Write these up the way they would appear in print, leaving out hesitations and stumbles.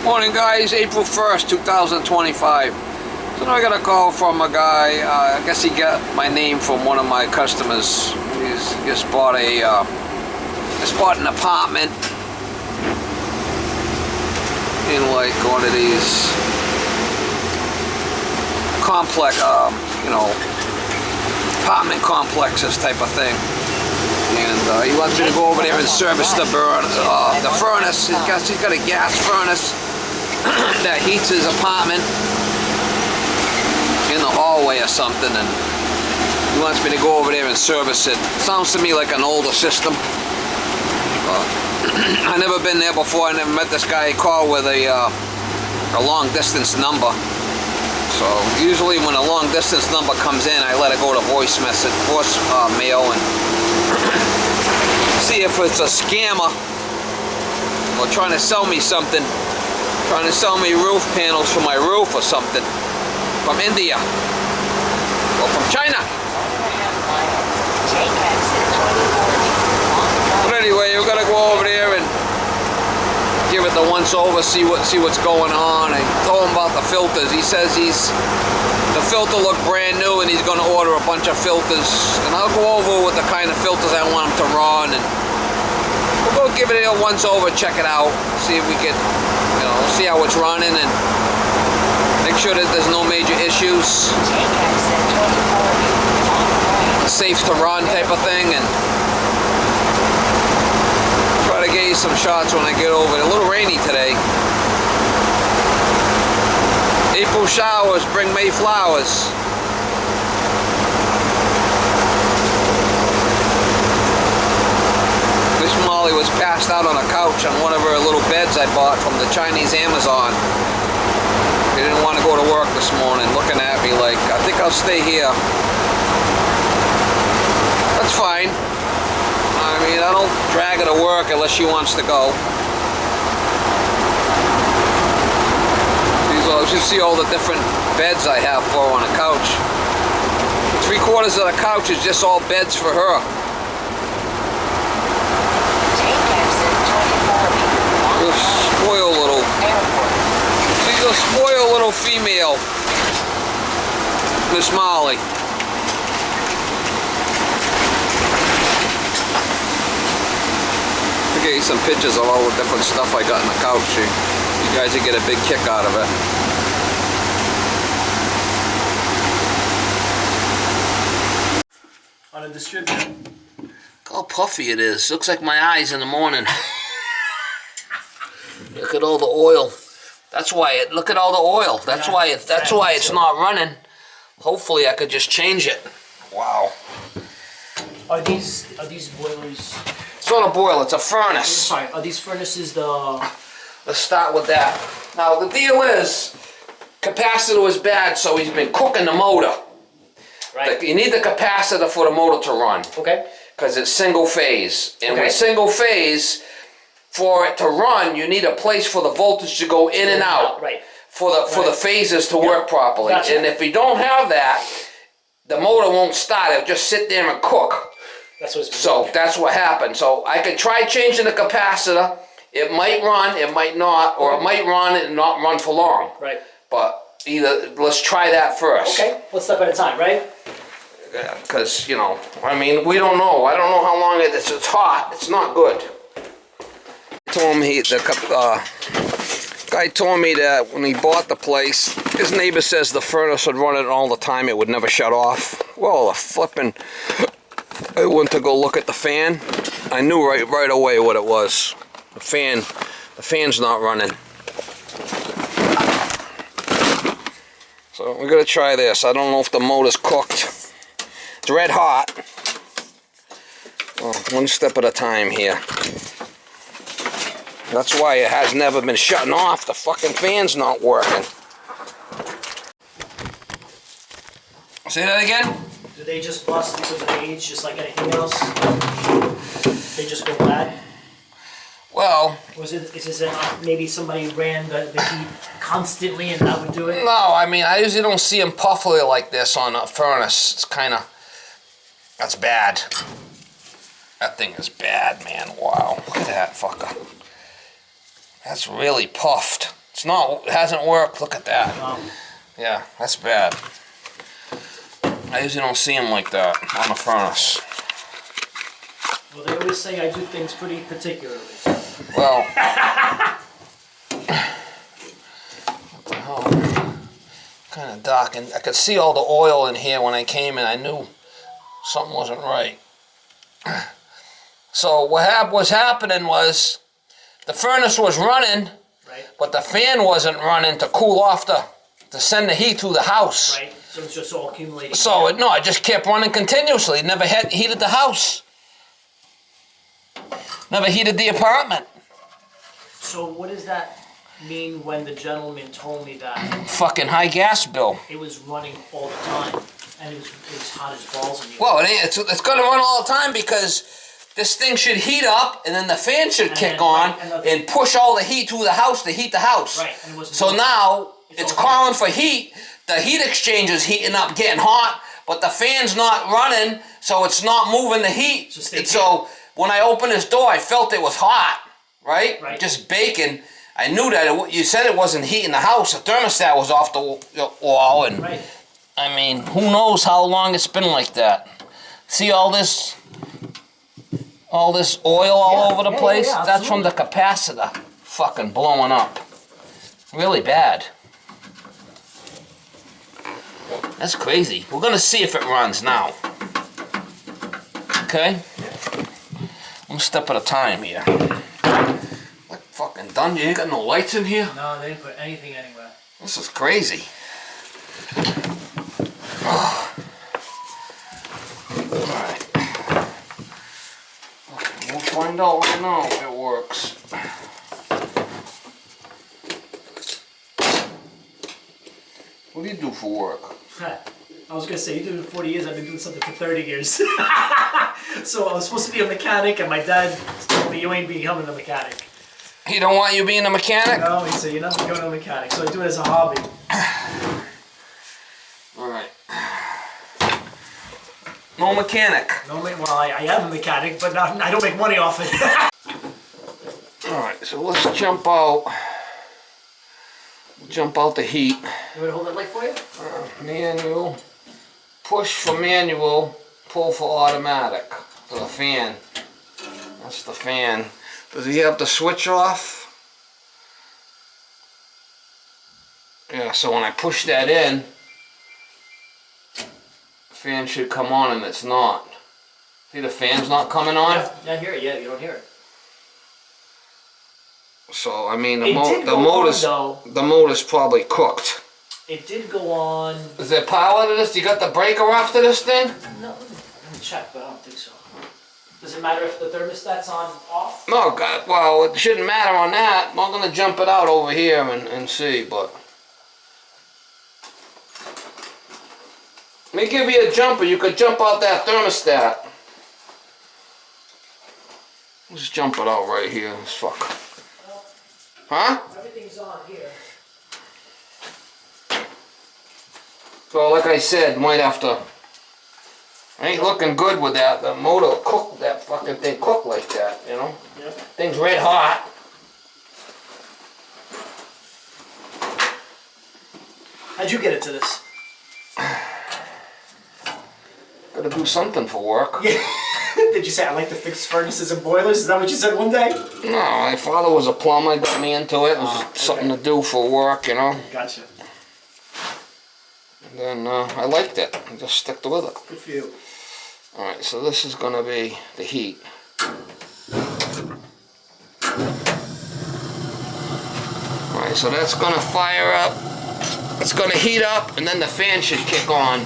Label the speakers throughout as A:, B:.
A: Morning guys, April 1st, 2025. So now I got a call from a guy, I guess he got my name from one of my customers. He's just bought an apartment in like one of these complex, apartment complexes type of thing. And he wants me to go over there and service the furnace. He's got a gas furnace that heats his apartment in the hallway or something, and he wants me to go over there and service it. Sounds to me like an older system. I've never been there before. I never met this guy. He called with a long distance number. So usually when a long distance number comes in, I let it go to voice mail and see if it's a scammer or trying to sell me something. Trying to sell me roof panels for my roof or something from India or from China. But anyway, we're gonna go over there and give it the once over, see what's going on. I told him about the filters. He says the filter looked brand new and he's gonna order a bunch of filters, and I'll go over with the kind of filters I want him to run, and we'll go give it a once over, check it out, see if we can, see how it's running, and make sure that there's no major issues. Safe to run type of thing, and try to get you some shots when I get over. It's a little rainy today. April showers bring May flowers. Miss Molly was passed out on a couch on one of her little beds I bought from the Chinese Amazon. She didn't want to go to work this morning, looking at me like, I think I'll stay here. That's fine. I mean, I don't drag her to work unless she wants to go. You should see all the different beds I have for her on a couch. 3/4 of the couch is just all beds for her. She's a spoiled little female, Miss Molly. I'll get you some pictures of all the different stuff I got in the couch. You guys will get a big kick out of it.
B: On a distributor.
A: Look how puffy it is. Looks like my eyes in the morning. Look at all the oil. That's why look at all the oil. That's why it's not running. Hopefully I could just change it. Wow.
B: Are these boilers?
A: It's not a boiler, it's a furnace.
B: Sorry, are these furnaces the...
A: Let's start with that. Now the deal is, capacitor was bad, so he's been cooking the motor. Right. You need the capacitor for the motor to run. Okay. Because it's single phase. And with single phase, for it to run, you need a place for the voltage to go in and out. Right. For the phases to work properly. Gotcha. And if you don't have that, the motor won't start. It'll just sit there and cook. That's that's what happened. So I could try changing the capacitor. It might run, it might not, or it might run and not run for long. Right. But let's try that first. Okay, one step at a time, right? Yeah, because, I mean, we don't know. I don't know how long it's hot. It's not good. Told me the guy told me that when he bought the place, his neighbor says the furnace would run it all the time. It would never shut off. Well, I went to go look at the fan. I knew right away what it was. The fan's not running. So we're gonna try this. I don't know if the motor's cooked. It's red hot. Well, one step at a time here. That's why it has never been shutting off. The fucking fan's not working. Say that again?
B: Do they just bust because of age, just like anything else? They just go bad?
A: Well...
B: Is it maybe somebody ran the heat constantly and that would do it?
A: No, I mean, I usually don't see them puffily like this on a furnace. It's kind of... That's bad. That thing is bad, man. Wow. Look at that fucker. That's really puffed. It's not, it hasn't worked. Look at that.
B: Wow.
A: Yeah, that's bad. I usually don't see them like that on the furnace.
B: Well, they always say I do things pretty particularly.
A: Well, what the hell? Kind of dark, and I could see all the oil in here when I came in. I knew something wasn't right. So what was happening was the furnace was running,
B: right,
A: but the fan wasn't running to cool off to send the heat through the house.
B: Right, so it's just all accumulating.
A: So it just kept running continuously. It never heated the house. Never heated the apartment.
B: So what does that mean when the gentleman told me that
A: Fucking high gas bill.
B: it was running all the time and it was hot as balls in you?
A: Well, it's going to run all the time because this thing should heat up and then the fan should kick on and push all the heat through the house to heat the house.
B: Right, and it wasn't
A: So
B: doing
A: now it's
B: all
A: calling for heat. The heat exchanger is heating up, getting hot, but the fan's not running, so it's not moving the heat. So when I opened this door, I felt it was hot, right? Just baking. I knew that you said it wasn't heating the house. The thermostat was off the wall, and I mean, who knows how long it's been like that? See all this oil all over the place? That's from the capacitor fucking blowing up. Really bad. That's crazy. We're gonna see if it runs now. Okay? One step at a time here. Like fucking done? You ain't got no lights in here?
B: No, they didn't put anything anywhere.
A: This is crazy. Alright. We'll find out right now if it works. What do you do for work?
B: I was gonna say, you did it for 40 years, I've been doing something for 30 years. So I was supposed to be a mechanic, and my dad told me, you ain't becoming a mechanic.
A: He don't want you being a mechanic?
B: No, he said, you're not becoming a mechanic, so I do it as a hobby.
A: Alright. No mechanic.
B: No, well, I am a mechanic, but I don't make money off it.
A: Alright, so let's jump out. Jump out the heat.
B: You want to hold that light for you?
A: Manual. Push for manual. Pull for automatic. For the fan. That's the fan. Does he have the switch off? Yeah, so when I push that in, the fan should come on and it's not. See the fan's not coming on?
B: Yeah, I hear it. Yeah, you don't hear it.
A: So I mean
B: the
A: motor's probably cooked.
B: It did go on.
A: Is there power to this? You got the breaker off to this thing?
B: No, let me check, but I don't think so. Does it matter if the thermostat's on off?
A: No, God, well, it shouldn't matter on that. I'm gonna jump it out over here and see, but let me give you a jumper. You could jump out that thermostat. Let's jump it out right here. Fuck. Huh?
B: Everything's on here.
A: So like I said, might have to. Ain't looking good with that. The motor cooked that fucking thing cooked like that, you know?
B: Yep.
A: Thing's red hot.
B: How'd you get into this?
A: Gotta do something for work.
B: Yeah. Did you say I like to fix furnaces and boilers? Is that what you said one day?
A: No, my father was a plumber, got me into it. It was something to do for work, you know.
B: Gotcha.
A: And then I liked it. I just stuck with it.
B: Good for you.
A: Alright, so this is gonna be the heat. Alright, so that's gonna fire up. It's gonna heat up, and then the fan should kick on.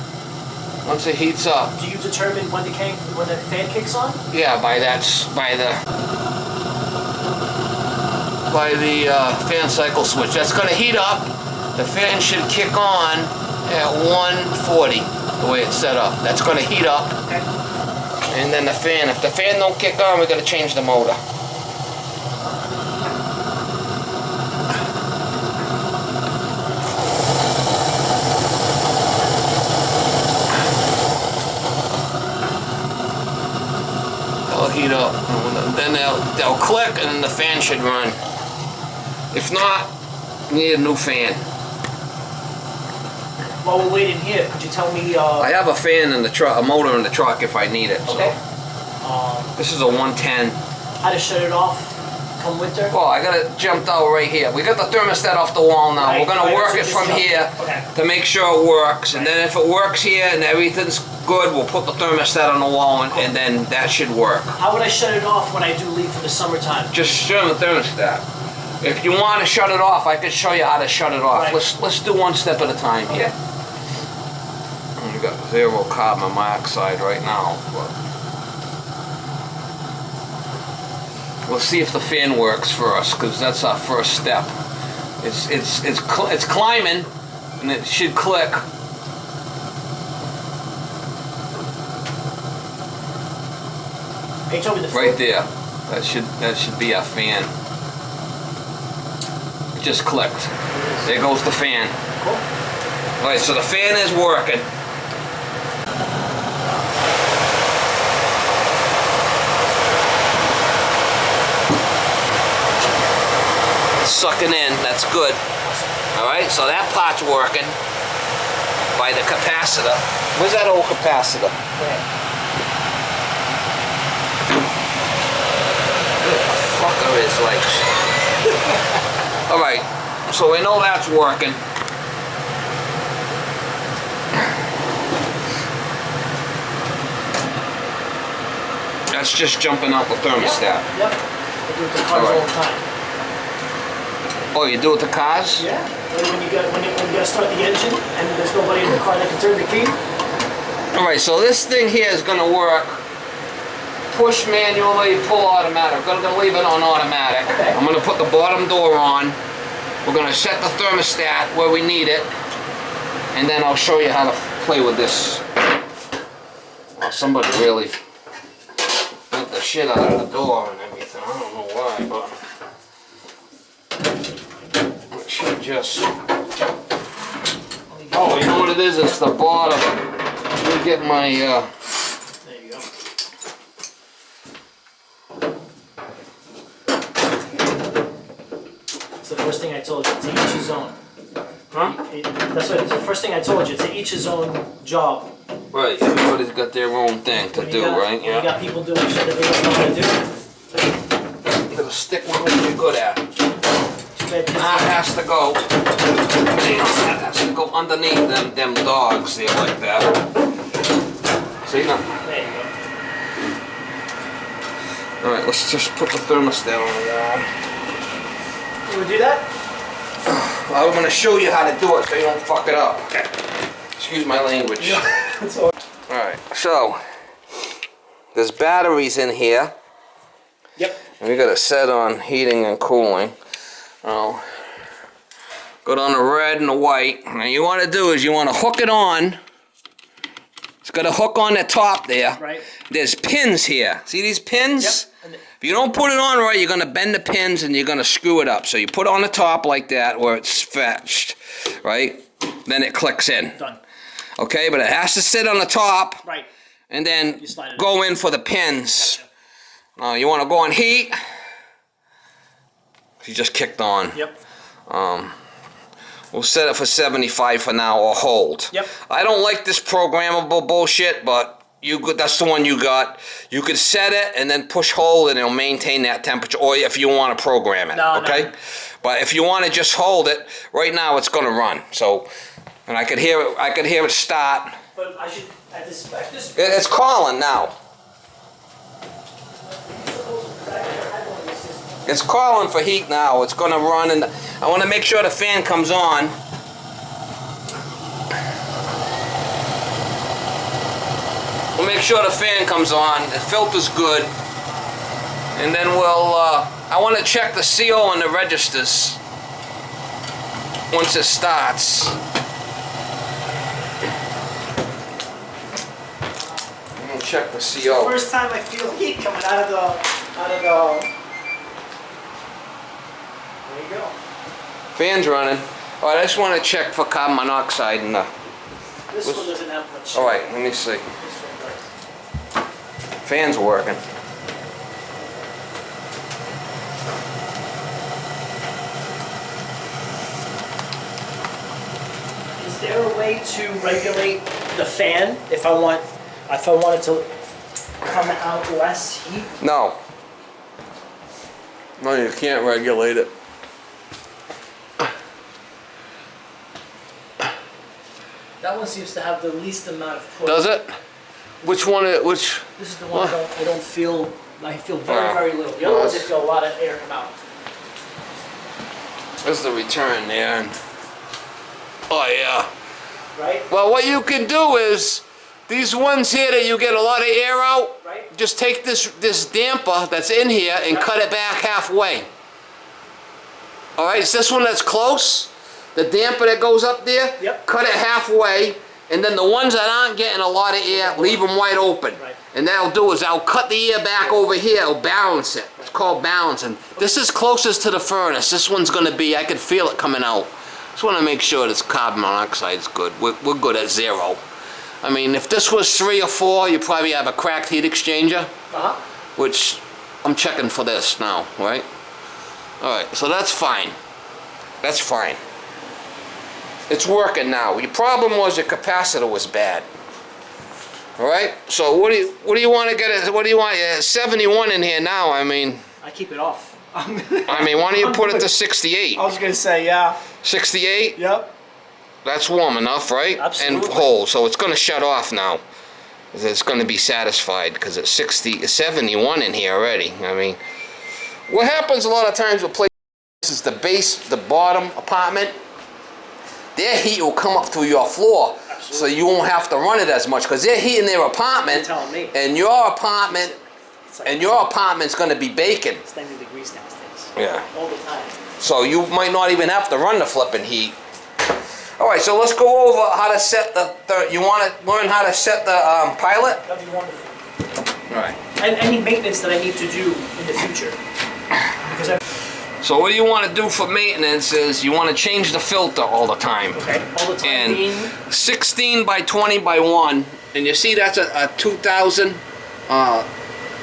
A: Once it heats up.
B: Do you determine when the fan kicks on?
A: Yeah, by the fan cycle switch. That's gonna heat up. The fan should kick on at 140, the way it's set up. That's gonna heat up.
B: Okay.
A: And then the fan, if the fan don't kick on, we're gonna change the motor. They'll heat up, and then they'll click, and then the fan should run. If not, Need a new fan.
B: While we're waiting here, could you tell me?
A: I have a fan in the truck, a motor in the truck if I need it.
B: Okay.
A: So. This is a 110.
B: How to shut it off come winter?
A: Well, I got it jumped out right here. We got the thermostat off the wall now.
B: Right.
A: We're gonna work it from here to make sure it works. And then if it works here and everything's good, we'll put the thermostat on the wall and then that should work.
B: How would I shut it off when I do leave for the summertime?
A: Just show the thermostat. If you want to shut it off, I can show you how to shut it off.
B: Right.
A: Let's do one step at a time here. We got 0 carbon monoxide right now. But we'll see if the fan works first, because that's our first step. It's climbing, and it should click.
B: Hey, told me the
A: Right there. That should be our fan. It just clicked. There goes the fan.
B: Cool.
A: All right, so the fan is working. Sucking in, that's good. All right, so that part's working by the capacitor. Where's that old capacitor? Fucker is like. All right, so we know that's working. That's just jumping out the thermostat.
B: Yep. I do it with the cars all the time.
A: Oh, you do it with the cars?
B: Yeah. When you gotta start the engine and there's nobody in the car that can turn the key.
A: All right, so this thing here is going to work. Push manually, pull automatic. I'm going to leave it on automatic.
B: Okay.
A: I'm going to put the bottom door on. We're going to set the thermostat where we need it. And then I'll show you how to play with this. Well, somebody really beat the shit out of the door and everything. I don't know why, but it should just... Oh, you know what it is? It's the bottom. Let me get my...
B: There you go. It's the first thing I told you. To each his own.
A: Huh?
B: That's what. It's the first thing I told you. To each his own job.
A: Right, everybody's got their own thing to do, right?
B: Yeah. You got people doing shit that they don't know how to do.
A: You gotta stick with what you're good at.
B: Too bad.
A: That has to go. That has to go underneath them dogs there like that. See now?
B: There you go.
A: Alright, let's just put the thermostat on the wall.
B: You would do that?
A: I'm gonna show you how to do it so you don't fuck it up. Okay. Excuse my language.
B: That's all.
A: Alright, so there's batteries in here.
B: Yep.
A: And we got it set on heating and cooling. Oh, go down the red and the white. And you want to do is you want to hook it on. It's got a hook on the top there.
B: Right.
A: There's pins here. See these pins?
B: Yep.
A: If you don't put it on right, you're going to bend the pins and you're going to screw it up. So you put it on the top like that where it's fetched, right? Then it clicks in.
B: Done.
A: Okay, but it has to sit on the top.
B: Right.
A: And then
B: You slide it
A: go in for the pins. Gotcha. You want to go on heat. You just kicked on.
B: Yep.
A: We'll set it for 75 for now, or hold.
B: Yep.
A: I don't like this programmable bullshit, but that's the one you got. You could set it and then push hold and it'll maintain that temperature, or if you want to program it, okay?
B: No.
A: But if you want to just hold it, right now it's going to run. So, and I could hear it start.
B: But I should, at this.
A: It's calling now. It's calling for heat now. It's going to run, and I want to make sure the fan comes on. We'll make sure the fan comes on. The filter's good, and then we'll. I want to check the CO on the registers once it starts. I'm gonna check the CO.
B: First time I feel heat coming out of the. There you go.
A: Fan's running. All right, I just want to check for carbon monoxide and
B: This one doesn't have much.
A: all right, let me see. Fan's working.
B: there a way to regulate the fan if I want it to come out less heat?
A: No. No, you can't regulate it.
B: That one seems to have the least amount of push.
A: Does it? Which one? Which?
B: This is the one I don't feel. I feel very little. The other ones I feel a lot of air come out.
A: There's the return there. And, oh yeah.
B: Right.
A: Well, what you can do is these ones here that you get a lot of air out.
B: Right.
A: Just take this damper that's in here and cut it back halfway. All right. It's this one that's close. The damper that goes up there.
B: Yep.
A: Cut it halfway. And then the ones that aren't getting a lot of air, leave them wide open.
B: Right.
A: And that'll do is I'll cut the air back over here, it'll balance it. It's called balancing. This is closest to the furnace. This one's gonna be, I can feel it coming out. Just wanna make sure this carbon monoxide is good. We're good at 0. I mean, if this was 3 or 4, you probably have a cracked heat exchanger, which I'm checking for this now, right? All right, so that's fine. That's fine. It's working now. Your problem was your capacitor was bad. All right. So what do you want to get? What do you want? 71 in here now. I mean.
B: I keep it off.
A: I mean, why don't you put it to 68?
B: I was gonna say, yeah.
A: 68.
B: Yep.
A: That's warm enough, right?
B: Absolutely.
A: And whole. So it's going to shut off now. It's going to be satisfied because it's 71 in here already. I mean, what happens a lot of times with places is the bottom apartment. Their heat will come up through your floor. Absolutely. So you won't have to run it as much because they're heating their apartment.
B: You're telling me.
A: And your apartment's going to be baking.
B: It's 90 degrees downstairs.
A: Yeah.
B: All the time.
A: So you might not even have to run the flipping heat. All right, so let's go over how to set you want to learn how to set the pilot?
B: That'd be wonderful.
A: All right.
B: And any maintenance that I need to do in the future. Because
A: So what you want to do for maintenance is you want to change the filter all the time.
B: Okay, all the time.
A: And
B: being
A: 16 by 20 by 1, and you see that's a 2000.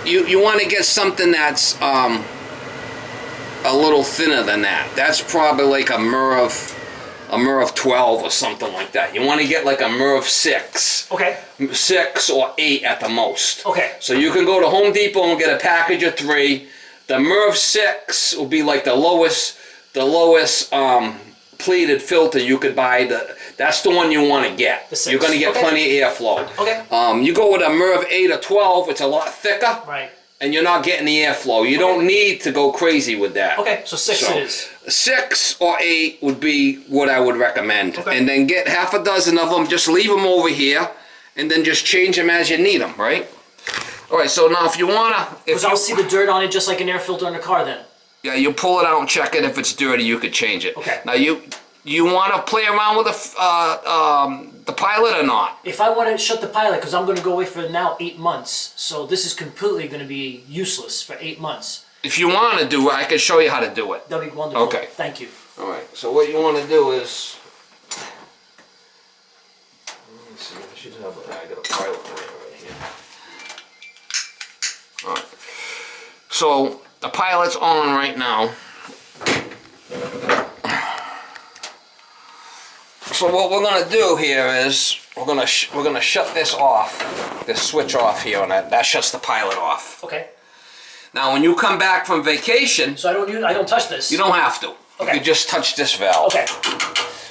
A: You want to get something that's a little thinner than that. That's probably like a Merv 12 or something like that. You want to get like a Merv 6. Okay. 6 or 8 at the most. Okay. So you can go to Home Depot and get a package of 3. The Merv 6 will be like the lowest pleated filter you could buy. That's the one you want to get. You're going to get plenty of airflow. Okay. You go with a Merv 8 or 12, it's a lot thicker. Right. And you're not getting the airflow. You don't need to go crazy with that. Okay, so 6 it is. 6 or 8 would be what I would recommend. Okay. And then get half a dozen of them, just leave them over here, and then just change them as you need them, right? All right, so now if you wanna...
B: Because I'll see the dirt on it just like an air filter in a car then.
A: Yeah, you pull it out and check it. If it's dirty, you could change it. Okay. Now you want to play around with the pilot or not?
B: If I want to shut the pilot, because I'm going to go away for now 8 months, so this is completely going to be useless for 8 months.
A: If you want to do it, I can show you how to do it.
B: That'd be wonderful.
A: Okay.
B: Thank you.
A: All right. So what you want to do is... Let me see. I should have I got a pilot right here. All right. So the pilot's on right now. So what we're gonna do here is we're gonna shut this off, this switch off here, and that shuts the pilot off. Okay. Now when you come back from vacation,
B: so I don't touch this.
A: You don't have to. Okay. You just touch this valve. Okay.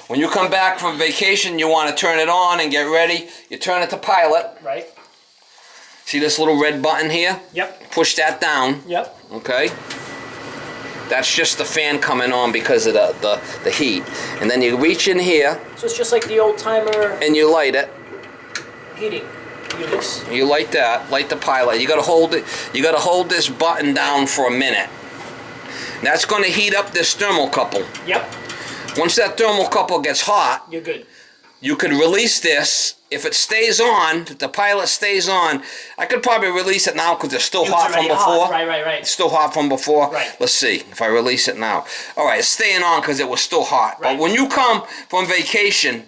A: When you come back from vacation, you want to turn it on and get ready. You turn it to pilot. Right. See this little red button here? Yep. Push that down. Yep. Okay. That's just the fan coming on because of the heat. And then you reach in here.
B: So it's just like the old timer.
A: And you light it.
B: Heating units.
A: You light that, light the pilot. You gotta hold it. You gotta hold this button down for a minute. That's gonna heat up this thermocouple. Yep. Once that thermocouple gets hot, you're good. You could release this. If it stays on, if the pilot stays on, I could probably release it now because it's still hot from before.
B: Hot. Right.
A: It's still hot from before. Right. Let's see if I release it now. All right, it's staying on because it was still hot. Right. But when you come from vacation,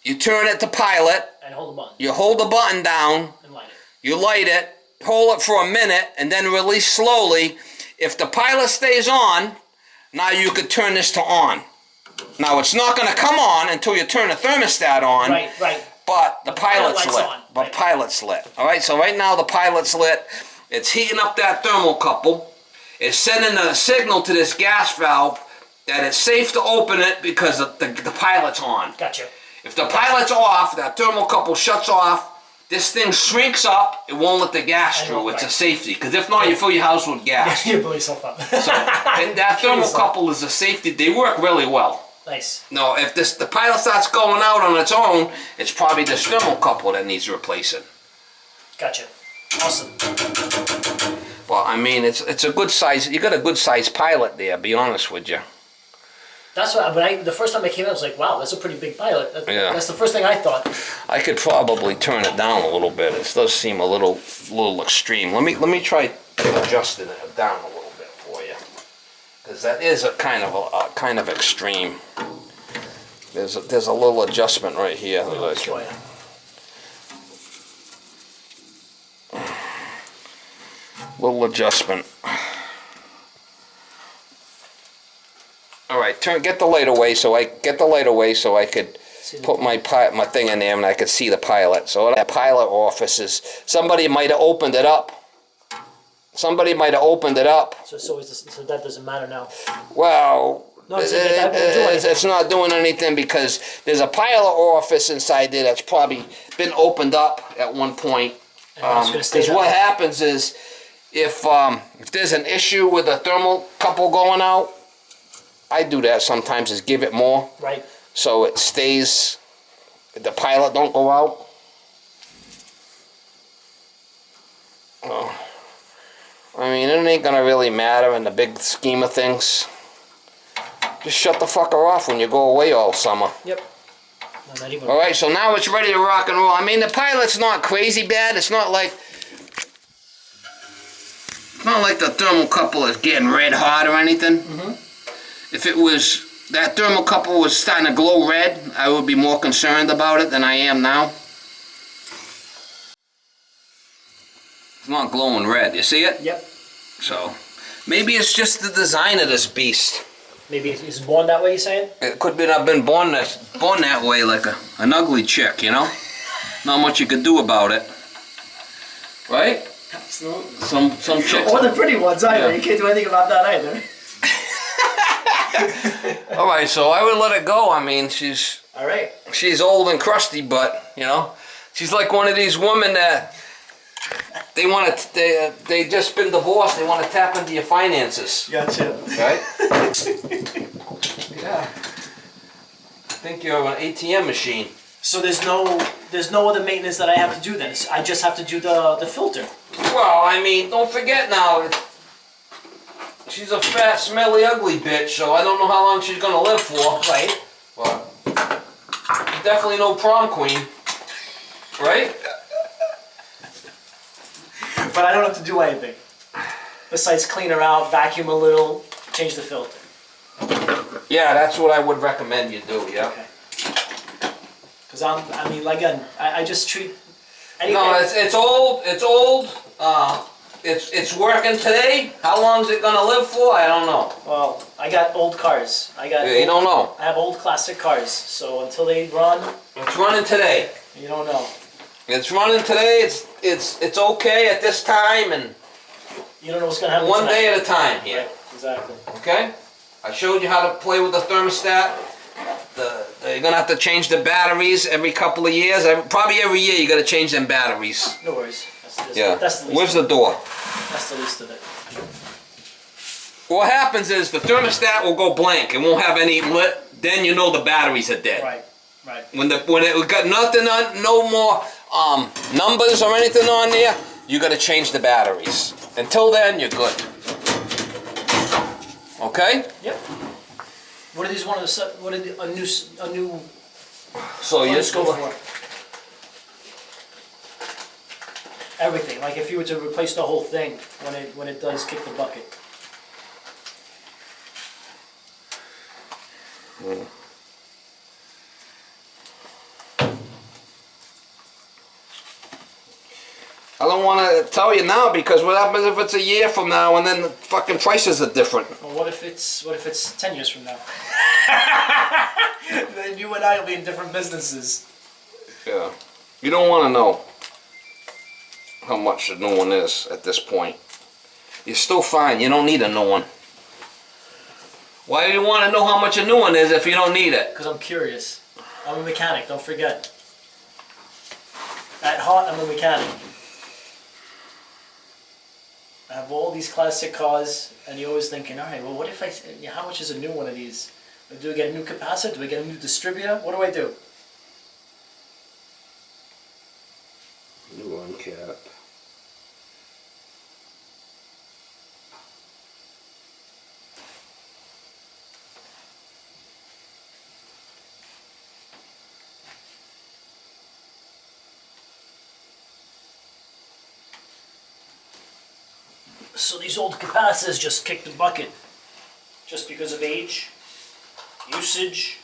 A: you turn it to pilot.
B: And hold the button.
A: You hold the button down.
B: And light it.
A: You light it, hold it for a minute, and then release slowly. If the pilot stays on, now you could turn this to on. Now it's not going to come on until you turn the thermostat on.
B: Right.
A: But the pilot's lit.
B: On.
A: But pilot's lit. All right. So right now the pilot's lit. It's heating up that thermocouple. It's sending a signal to this gas valve that it's safe to open it because the pilot's on.
B: Gotcha.
A: If the pilot's off, that thermocouple shuts off. This thing shrinks up. It won't let the gas through. It's a safety. Because if not, you fill your house with gas.
B: You blow yourself up.
A: So and that thermocouple is a safety. They work really well.
B: Nice. No,
A: if the pilot starts going out on its own, it's probably this thermocouple that needs replacing.
B: Gotcha. Awesome.
A: Well, I mean, it's a good size. You got a good size pilot there. Be honest with you.
B: That's what. The first time I came in, I was like, "Wow, that's a pretty big pilot."
A: Yeah.
B: That's the first thing I thought.
A: I could probably turn it down a little bit. It does seem a little extreme. Let me try adjusting it down a little bit for you, because that is a kind of extreme. There's a little adjustment right here. Little adjustment. All right, get the light away so I could put my thing in there and I could see the pilot. So that pilot office is, somebody might have opened it up. So
B: that doesn't matter now.
A: Well,
B: no, it's
A: not doing anything because there's a pilot office inside there that's probably been opened up at one point. Because what happens is, if there's an issue with a thermocouple going out, I do that sometimes, is give it more.
B: Right.
A: So it stays, the pilot don't go out. Oh. I mean, it ain't gonna really matter in the big scheme of things. Just shut the fucker off when you go away all summer.
B: Yep. No,
A: all right, so now it's ready to rock and roll. I mean, the pilot's not crazy bad. It's not like the thermocouple is getting red hot or anything.
B: Mm-hmm.
A: If it was, that thermocouple was starting to glow red, I would be more concerned about it than I am now. It's not glowing red, you see it?
B: Yep.
A: So, maybe it's just the design of this beast.
B: Maybe it's born that way, you saying?
A: It could be I've been born that way, like an ugly chick, you know? Not much you could do about it. Right?
B: Absolutely.
A: Some chicks.
B: Or the pretty ones either. Yeah. You can't do anything about that either.
A: All right, so I would let it go. I mean, she's old and crusty, but you know, she's like one of these women that they just been divorced. They want to tap into your finances.
B: Gotcha.
A: Right? Yeah. I think you're an ATM machine.
B: So there's no other maintenance that I have to do then. I just have to do the filter.
A: Well, I mean, don't forget now. She's a fat, smelly, ugly bitch, so I don't know how long she's gonna live for.
B: Right.
A: But definitely no prom queen. Right?
B: But I don't have to do anything. Besides clean her out, vacuum a little, change the filter.
A: Yeah, that's what I would recommend you do, yeah.
B: Okay. Because I just treat anything.
A: No, it's old. It's working today. How long is it gonna live for? I don't know.
B: Well, I got old cars.
A: You don't know.
B: I have old classic cars, so until they run.
A: It's running today.
B: You don't know.
A: It's running today. It's okay at this time, and
B: you don't know what's gonna happen.
A: One day at a time here.
B: Right, exactly.
A: Okay. I showed you how to play with the thermostat. You're gonna have to change the batteries every couple of years. Probably every year you gotta change them batteries.
B: No worries. That's
A: the
B: least.
A: Where's the door?
B: That's the least of it.
A: What happens is the thermostat will go blank. It won't have any lit. Then you know the batteries are dead.
B: Right.
A: When it got nothing on, no more numbers or anything on there, you got to change the batteries. Until then, you're good. Okay?
B: Yep. What are these? What are a new?
A: So you
B: just go for everything. Like if you were to replace the whole thing when it does kick the bucket.
A: I don't want to tell you now because what happens if it's a year from now and then the fucking prices are different?
B: Well, what if it's 10 years from now? Then you and I will be in different businesses.
A: Yeah. You don't want to know how much the new one is at this point. You're still fine. You don't need a new one. Why do you want to know how much a new one is if you don't need it?
B: Because I'm curious. I'm a mechanic, don't forget. At heart, I'm a mechanic. I have all these classic cars, and you're always thinking, all right, well, what if how much is a new one of these? Do I get a new capacitor? Do I get a new distributor? What do I do?
A: New one cap.
B: So these old capacitors just kick the bucket, just because of age, usage.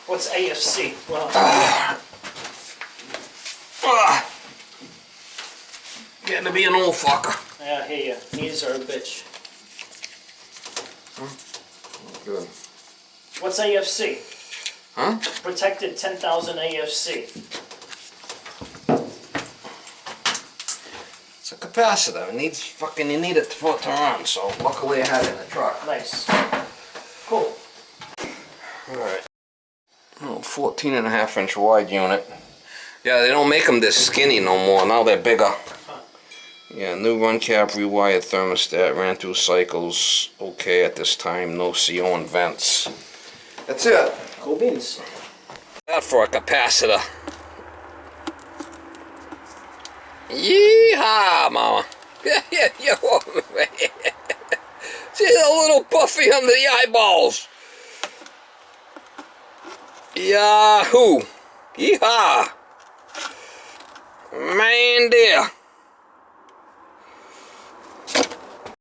B: What's AFC? Well,
A: Getting to be an old fucker.
B: yeah, I hear you. Knees are a bitch.
A: Good.
B: What's AFC?
A: Huh?
B: Protected 10,000 AFC.
A: It's a capacitor. It needs you need it for it to run, so luckily I had it in the truck.
B: Nice. Cool.
A: Alright. 14.5-inch wide unit. Yeah, they don't make them this skinny no more. Now they're bigger. Yeah, new run cap, rewired thermostat, ran through cycles. Okay at this time, no CO and vents. That's it.
B: Cool beans.
A: That for a capacitor. Yeehaw, mama. Yeah, she's a little puffy under the eyeballs. Yahoo! Yeehaw! Man dear!